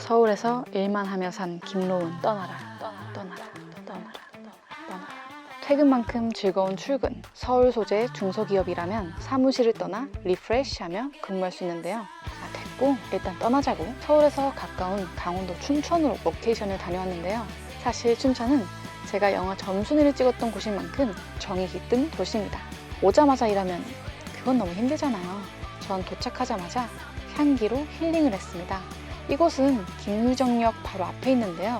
서울에서 일만 하며 산 김로운 떠나라. 퇴근만큼 즐거운 출근. 서울 소재 중소기업이라면 사무실을 떠나 리프레시하며 근무할 수 있는데요. 됐고 일단 떠나자고. 서울에서 가까운 강원도 춘천으로 워케이션을 다녀왔는데요. 사실 춘천은 제가 영화 점순이를 찍었던 곳인 만큼 정이 깃든 도시입니다. 오자마자 일하면 그건 너무 힘들잖아요. 전 도착하자마자 향기로 힐링을 했습니다. 이곳은 김유정역 바로 앞에 있는데요.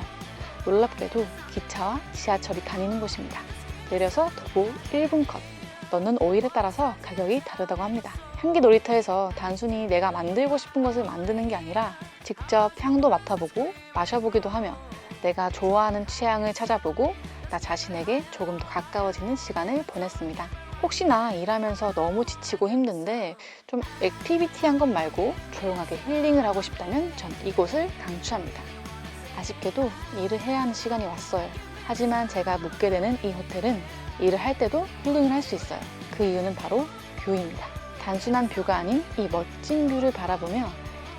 놀랍게도 기차와 지하철이 다니는 곳입니다. 내려서 도보 1분 컷, 넣는 오일에 따라서 가격이 다르다고 합니다. 향기 놀이터에서 단순히 내가 만들고 싶은 것을 만드는 게 아니라 직접 향도 맡아보고 마셔보기도 하며 내가 좋아하는 취향을 찾아보고 나 자신에게 조금 더 가까워지는 시간을 보냈습니다. 혹시나 일하면서 너무 지치고 힘든데 좀 액티비티한 것 말고 조용하게 힐링을 하고 싶다면 전 이곳을 강추합니다. 아쉽게도 일을 해야 하는 시간이 왔어요. 하지만 제가 묵게 되는 이 호텔은 일을 할 때도 힐링을 할 수 있어요. 그 이유는 바로 뷰입니다. 단순한 뷰가 아닌 이 멋진 뷰를 바라보며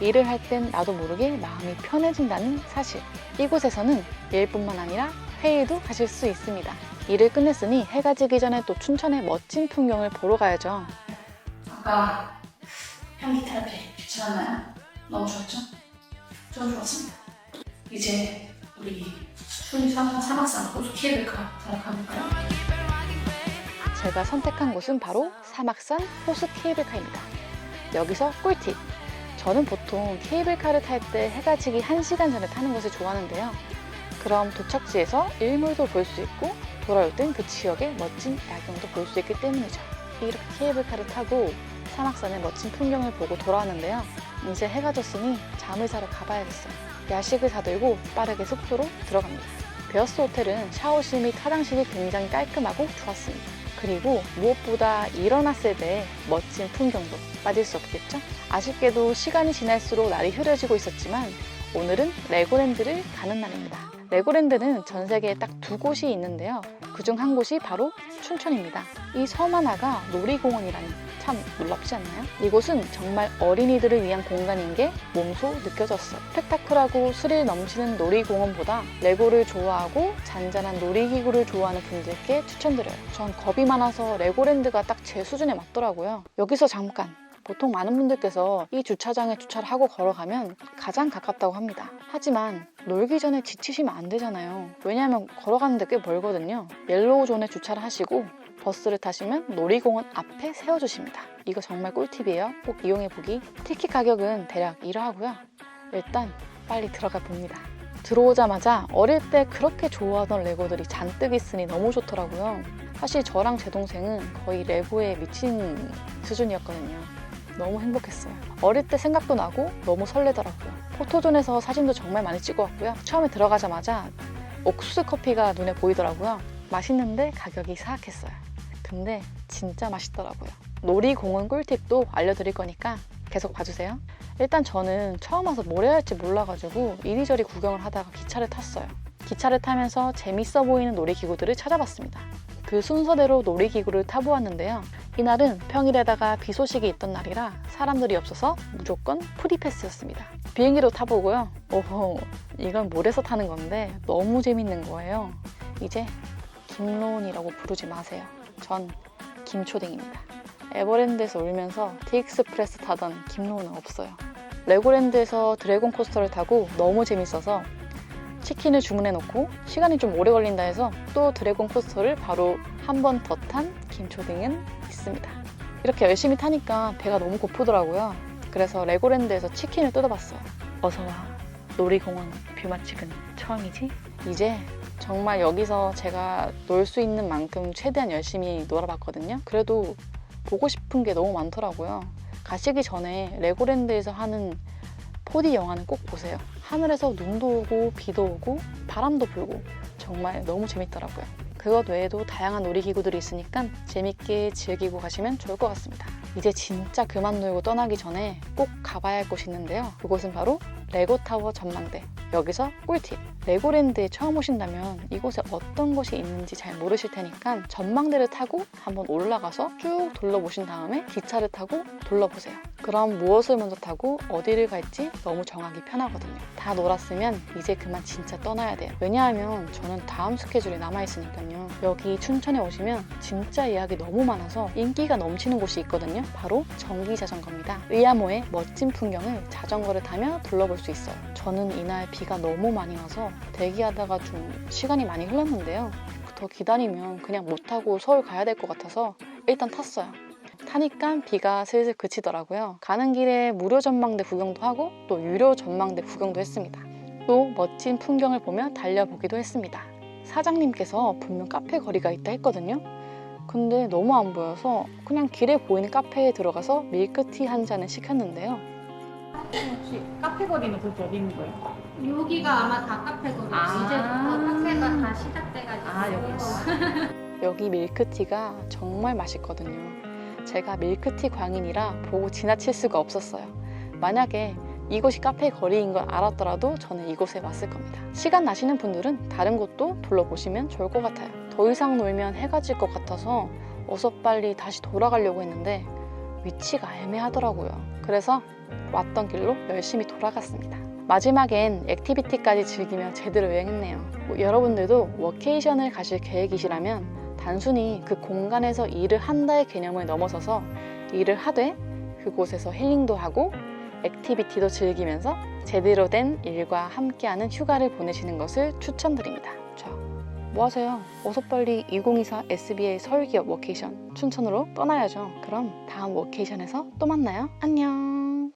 일을 할 땐 나도 모르게 마음이 편해진다는 사실. 이곳에서는 일뿐만 아니라 회의도 하실 수 있습니다. 일을 끝냈으니 해가 지기 전에 또 춘천의 멋진 풍경을 보러 가야죠. 아까 향기 테라피 괜찮았나요? 너무 좋았죠? 저는 좋았습니다. 이제 우리 순위 사막산 호수 케이블카 타러 가볼까요? 제가 선택한 곳은 바로 사막산 호수 케이블카입니다. 여기서 꿀팁! 저는 보통 케이블카를 탈 때 해가 지기 1시간 전에 타는 것을 좋아하는데요. 그럼 도착지에서 일몰도 볼 수 있고 돌아올 땐 그 지역의 멋진 야경도 볼 수 있기 때문이죠. 이렇게 케이블카를 타고 사막산의 멋진 풍경을 보고 돌아왔는데요. 이제 해가 졌으니 잠을 자러 가봐야겠어요. 야식을 사들고 빠르게 숙소로 들어갑니다. 베어스 호텔은 샤워실 및 화장실이 굉장히 깔끔하고 좋았습니다. 그리고 무엇보다 일어났을 때 멋진 풍경도 빠질 수 없겠죠? 아쉽게도 시간이 지날수록 날이 흐려지고 있었지만 오늘은 레고랜드를 가는 날입니다. 레고랜드는 전 세계에 딱 2곳이 있는데요. 그중 한 곳이 바로 춘천입니다. 이 섬 하나가 놀이공원이라니 참 놀랍지 않나요? 이곳은 정말 어린이들을 위한 공간인 게 몸소 느껴졌어요. 스펙타클하고 스릴 넘치는 놀이공원보다 레고를 좋아하고 잔잔한 놀이기구를 좋아하는 분들께 추천드려요. 전 겁이 많아서 레고랜드가 딱 제 수준에 맞더라고요. 여기서 잠깐! 보통 많은 분들께서 이 주차장에 주차를 하고 걸어가면 가장 가깝다고 합니다. 하지만 놀기 전에 지치시면 안 되잖아요. 왜냐하면 걸어가는데 꽤 멀거든요. 옐로우 존에 주차를 하시고 버스를 타시면 놀이공원 앞에 세워주십니다. 이거 정말 꿀팁이에요. 꼭 이용해보기. 티켓 가격은 대략 이러하고요. 일단 빨리 들어가 봅니다. 들어오자마자 어릴 때 그렇게 좋아하던 레고들이 잔뜩 있으니 너무 좋더라고요. 사실 저랑 제 동생은 거의 레고에 미친 수준이었거든요. 너무 행복했어요. 어릴 때 생각도 나고 너무 설레더라고요. 포토존에서 사진도 정말 많이 찍어왔고요. 처음에 들어가자마자 옥수수 커피가 눈에 보이더라고요. 맛있는데 가격이 사악했어요. 근데 진짜 맛있더라고요. 놀이공원 꿀팁도 알려드릴 거니까 계속 봐주세요. 일단 저는 처음 와서 뭘 해야 할지 몰라가지고 이리저리 구경을 하다가 기차를 탔어요. 기차를 타면서 재밌어 보이는 놀이기구들을 찾아봤습니다. 그 순서대로 놀이기구를 타보았는데요. 이날은 평일에다가 비 소식이 있던 날이라 사람들이 없어서 무조건 프리패스였습니다. 비행기로 타보고요. 오호, 이건 몰에서 타는 건데 너무 재밌는 거예요. 이제 김로운이라고 부르지 마세요. 전 김초딩입니다. 에버랜드에서 울면서 티익스프레스 타던 김로운은 없어요. 레고랜드에서 드래곤 코스터를 타고 너무 재밌어서 치킨을 주문해놓고 시간이 좀 오래 걸린다 해서 또 드래곤 코스터를 바로 한 번 더 탄 김초딩은 있습니다. 이렇게 열심히 타니까 배가 너무 고프더라고요. 그래서 레고랜드에서 치킨을 뜯어봤어요. 어서와, 놀이공원 뷰 맛집은 처음이지? 이제 정말 여기서 제가 놀 수 있는 만큼 최대한 열심히 놀아봤거든요. 그래도 보고 싶은 게 너무 많더라고요. 가시기 전에 레고랜드에서 하는 4D 영화는 꼭 보세요. 하늘에서 눈도 오고 비도 오고 바람도 불고 정말 너무 재밌더라고요. 그것 외에도 다양한 놀이기구들이 있으니까 재밌게 즐기고 가시면 좋을 것 같습니다. 이제 진짜 그만 놀고 떠나기 전에 꼭 가봐야 할 곳이 있는데요. 그곳은 바로 레고타워 전망대. 여기서 꿀팁! 레고랜드에 처음 오신다면 이곳에 어떤 것이 있는지 잘 모르실 테니까 전망대를 타고 한번 올라가서 쭉 둘러보신 다음에 기차를 타고 둘러보세요. 그럼 무엇을 먼저 타고 어디를 갈지 너무 정하기 편하거든요. 다 놀았으면 이제 그만 진짜 떠나야 돼요. 왜냐하면 저는 다음 스케줄이 남아있으니까요. 여기 춘천에 오시면 진짜 예약이 너무 많아서 인기가 넘치는 곳이 있거든요. 바로 전기자전거입니다. 의암호의 멋진 풍경을 자전거를 타며 둘러볼 수 있어요. 저는 이날 비가 너무 많이 와서 대기하다가 좀 시간이 많이 흘렀는데요. 더 기다리면 그냥 못 타고 서울 가야 될 것 같아서 일단 탔어요. 타니까 비가 슬슬 그치더라고요. 가는 길에 무료 전망대 구경도 하고 또 유료 전망대 구경도 했습니다. 또 멋진 풍경을 보며 달려보기도 했습니다. 사장님께서 분명 카페 거리가 있다 했거든요. 근데 너무 안 보여서 그냥 길에 보이는 카페에 들어가서 밀크티 한 잔을 시켰는데요. 혹시 카페 거리는 도대체 어디 있는 거예요? 여기가 아마 다 카페 거리예요. 아. 이제부터 카페가 다 시작돼가지고. 아, 여기 있어. 여기 밀크티가 정말 맛있거든요. 제가 밀크티 광인이라 보고 지나칠 수가 없었어요. 만약에 이곳이 카페 거리인 걸 알았더라도 저는 이곳에 왔을 겁니다. 시간 나시는 분들은 다른 곳도 둘러보시면 좋을 것 같아요. 더 이상 놀면 해가 질 것 같아서 어서 빨리 다시 돌아가려고 했는데 위치가 애매하더라고요. 그래서 왔던 길로 열심히 돌아갔습니다. 마지막엔 액티비티까지 즐기며 제대로 여행했네요. 여러분들도 워케이션을 가실 계획이시라면 단순히 그 공간에서 일을 한다의 개념을 넘어서서 일을 하되 그곳에서 힐링도 하고 액티비티도 즐기면서 제대로 된 일과 함께하는 휴가를 보내시는 것을 추천드립니다. 자, 뭐 하세요? 어서 빨리 2024 SBA 서울기업 워케이션 춘천으로 떠나야죠. 그럼 다음 워케이션에서 또 만나요. 안녕.